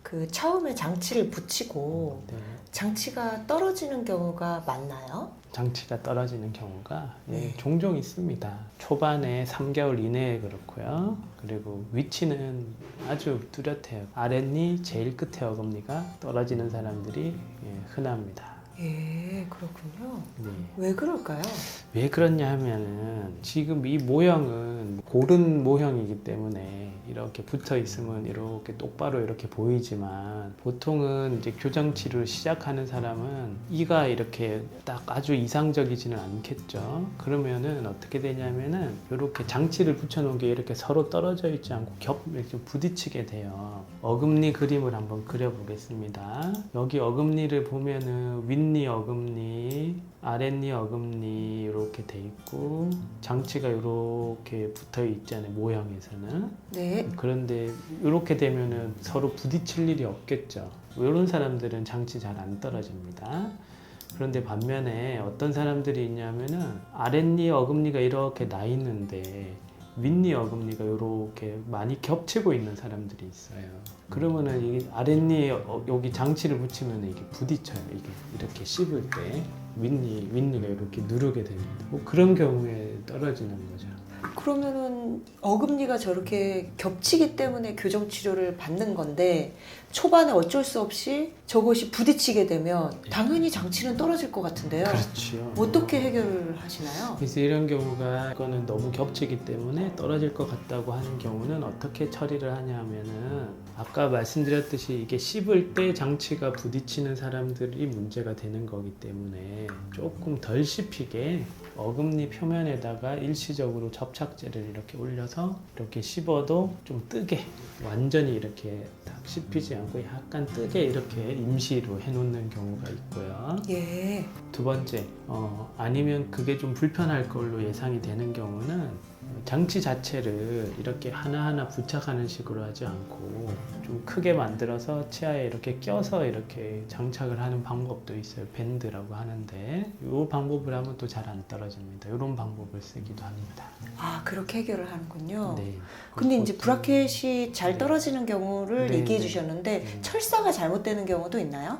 그 처음에 장치를 붙이고 네. 장치가 떨어지는 경우가 많나요? 장치가 떨어지는 경우가 네. 종종 있습니다. 초반에 3개월 이내에 그렇고요. 그리고 위치는 아주 뚜렷해요. 아랫니 제일 끝에 어금니가 떨어지는 사람들이 흔합니다. 예, 그렇군요. 네. 왜 그럴까요? 왜 그렇냐 하면은 지금 이 모형은 고른 모형이기 때문에 이렇게 붙어 있으면 이렇게 똑바로 이렇게 보이지만 보통은 이제 교정 치료를 시작하는 사람은 이가 이렇게 딱 아주 이상적이지는 않겠죠. 그러면은 어떻게 되냐면은 이렇게 장치를 붙여 놓은 게 이렇게 서로 떨어져 있지 않고 이렇게 부딪히게 돼요. 어금니 그림을 한번 그려 보겠습니다. 여기 어금니를 보면은 윗니 어금니, 아랫니 어금니 이렇게 돼 있고 장치가 이렇게 붙어 있잖아요, 모형에서는. 네. 그런데 이렇게 되면은 서로 부딪힐 일이 없겠죠. 이런 사람들은 장치 잘 안 떨어집니다. 그런데 반면에 어떤 사람들이 있냐면은 아랫니 어금니가 이렇게 나 있는데 윗니 어금니가 이렇게 많이 겹치고 있는 사람들이 있어요. 그러면은 이 아랫니 여기 장치를 붙이면 이게 부딪혀요. 이게 이렇게 씹을 때 윗니가 이렇게 누르게 됩니다. 뭐 그런 경우에 떨어지는 거죠. 그러면은 어금니가 저렇게 겹치기 때문에 교정 치료를 받는 건데 초반에 어쩔 수 없이 저것이 부딪히게 되면 당연히 장치는 떨어질 것 같은데요. 그렇죠. 어떻게 해결을 하시나요? 그래서 이런 경우가 이거는 너무 겹치기 때문에 떨어질 것 같다고 하는 경우는 어떻게 처리를 하냐면은 아까 말씀드렸듯이 이게 씹을 때 장치가 부딪히는 사람들이 문제가 되는 거기 때문에 조금 덜 씹히게 어금니 표면에다가 일시적으로 접착제를 이렇게 올려서 이렇게 씹어도 좀 뜨게 완전히 이렇게 딱 씹히지 않고 약간 뜨게 이렇게 임시로 해놓는 경우가 있고요. 예. 두 번째, 아니면 그게 좀 불편할 걸로 예상이 되는 경우는 장치 자체를 이렇게 하나하나 부착하는 식으로 하지 않고 좀 크게 만들어서 치아에 이렇게 껴서 이렇게 장착을 하는 방법도 있어요. 밴드라고 하는데 이 방법을 하면 또 잘 안 떨어집니다. 이런 방법을 쓰기도 합니다. 아, 그렇게 해결을 하는군요. 네. 근데 이제 보통- 브라켓이 잘 네. 떨어지는 경우를 네, 얘기해 네. 주셨는데 철사가 잘못되는 경우도 있나요?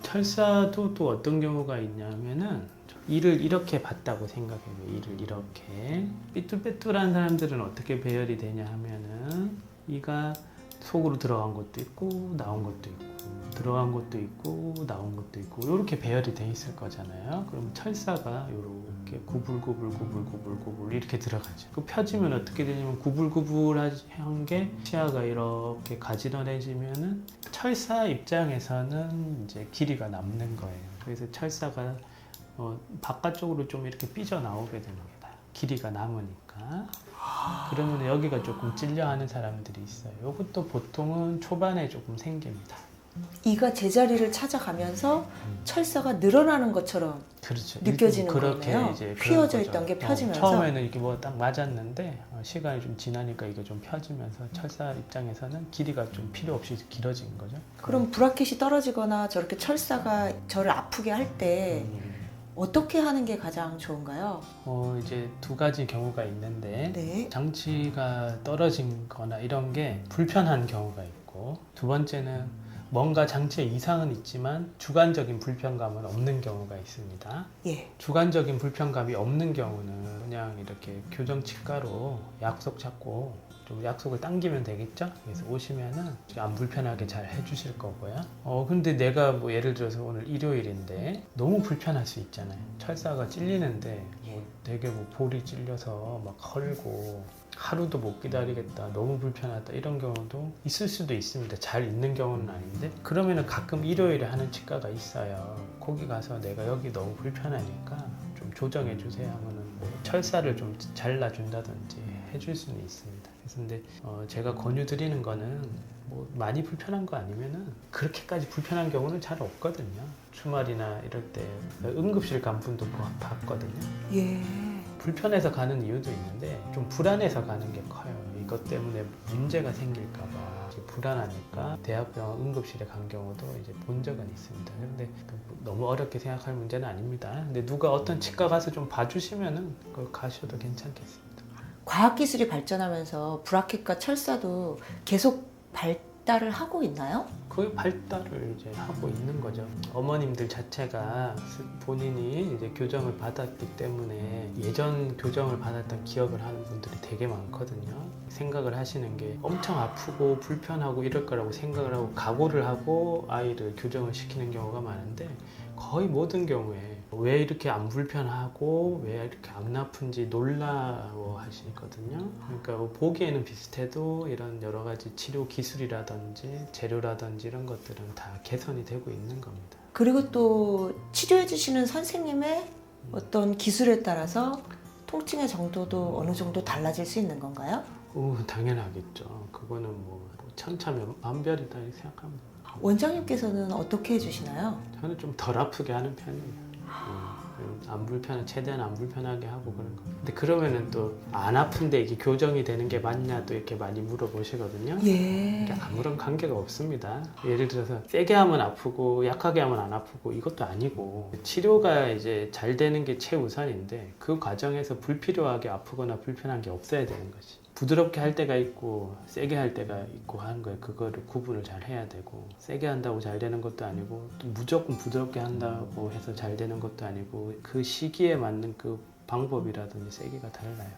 철사도 또 어떤 경우가 있냐면은 이를 이렇게 봤다고 생각해요. 이를 이렇게 삐뚤빼뚤한 사람들은 어떻게 배열이 되냐 하면은 이가 속으로 들어간 것도 있고 나온 것도 있고 들어간 것도 있고 나온 것도 있고 이렇게 배열이 돼 있을 거잖아요. 그럼 철사가 이렇게 구불구불 이렇게 들어가죠. 그 펴지면 어떻게 되냐면 구불구불한 게 치아가 이렇게 가지런해지면은 철사 입장에서는 이제 길이가 남는 거예요. 그래서 철사가 바깥쪽으로 좀 이렇게 삐져 나오게 됩니다. 길이가 남으니까. 그러면 여기가 조금 찔려하는 사람들이 있어요. 이것도 보통은 초반에 조금 생깁니다. 이가 제자리를 찾아가면서 철사가 늘어나는 것처럼 그렇죠. 느껴지는 그렇게 거네요. 이제 휘어져 그런 있던 게 거죠. 펴지면서. 처음에는 이게 뭐 딱 맞았는데 시간이 좀 지나니까 이게 좀 펴지면서 철사 입장에서는 길이가 좀 필요 없이 길어진 거죠. 그럼 브라켓이 떨어지거나 저렇게 철사가 저를 아프게 할 때 어떻게 하는 게 가장 좋은가요? 이제 두 가지 경우가 있는데 네. 장치가 떨어진 거나 이런 게 불편한 경우가 있고 두 번째는 뭔가 장치에 이상은 있지만 주관적인 불편감은 없는 경우가 있습니다. 예. 주관적인 불편감이 없는 경우는 그냥 이렇게 교정치과로 약속 잡고 좀 약속을 당기면 되겠죠? 그래서 오시면은 안 불편하게 잘 해주실 거고요. 근데 내가 뭐 예를 들어서 오늘 일요일인데 너무 불편할 수 있잖아요. 철사가 찔리는데 뭐 되게 뭐 볼이 찔려서 막 헐고 하루도 못 기다리겠다, 너무 불편하다 이런 경우도 있을 수도 있습니다. 잘 있는 경우는 아닌데 그러면은 가끔 일요일에 하는 치과가 있어요. 거기 가서 내가 여기 너무 불편하니까 좀 조정해 주세요 하면은 뭐 철사를 좀 잘라준다든지 해줄 수는 있습니다. 그래서 근데 제가 권유드리는 거는 뭐 많이 불편한 거 아니면은 그렇게까지 불편한 경우는 잘 없거든요. 주말이나 이럴 때 응급실 간 분도 봤거든요. 예. 불편해서 가는 이유도 있는데 좀 불안해서 가는 게 커요. 이것 때문에 문제가 생길까봐 불안하니까 대학병원 응급실에 간 경우도 이제 본 적은 있습니다. 그런데 너무 어렵게 생각할 문제는 아닙니다. 근데 누가 어떤 치과 가서 좀 봐주시면은 그걸 가셔도 괜찮겠습니다. 과학기술이 발전하면서 브라켓과 철사도 계속 발달을 하고 있나요? 거의 발달을 이제 하고 있는 거죠. 어머님들 자체가 본인이 이제 교정을 받았기 때문에 예전 교정을 받았던 기억을 하는 분들이 되게 많거든요. 생각을 하시는 게 엄청 아프고 불편하고 이럴 거라고 생각을 하고 각오를 하고 아이를 교정을 시키는 경우가 많은데 거의 모든 경우에 왜 이렇게 안 불편하고 왜 이렇게 안 아픈지 놀라워 하시거든요. 그러니까 뭐 보기에는 비슷해도 이런 여러 가지 치료 기술이라든지 재료라든지 이런 것들은 다 개선이 되고 있는 겁니다. 그리고 또 치료해 주시는 선생님의 어떤 기술에 따라서 통증의 정도도 어느 정도 달라질 수 있는 건가요? 당연하겠죠. 그거는 뭐 천차만별이다 이렇게 생각합니다. 원장님께서는 어떻게 해주시나요? 저는 좀 덜 아프게 하는 편이에요. 최대한 안 불편하게 하고 그런 거. 근데 그러면은 또 안 아픈데 이게 교정이 되는 게 맞냐 또 이렇게 많이 물어보시거든요. 예. 이게 아무런 관계가 없습니다. 예를 들어서 세게 하면 아프고 약하게 하면 안 아프고 이것도 아니고 치료가 이제 잘 되는 게 최우선인데 그 과정에서 불필요하게 아프거나 불편한 게 없어야 되는 거지. 부드럽게 할 때가 있고 세게 할 때가 있고 하는 거예요. 그거를 구분을 잘 해야 되고 세게 한다고 잘 되는 것도 아니고 또 무조건 부드럽게 한다고 해서 잘 되는 것도 아니고 그 시기에 맞는 그 방법이라든지 세기가 달라요.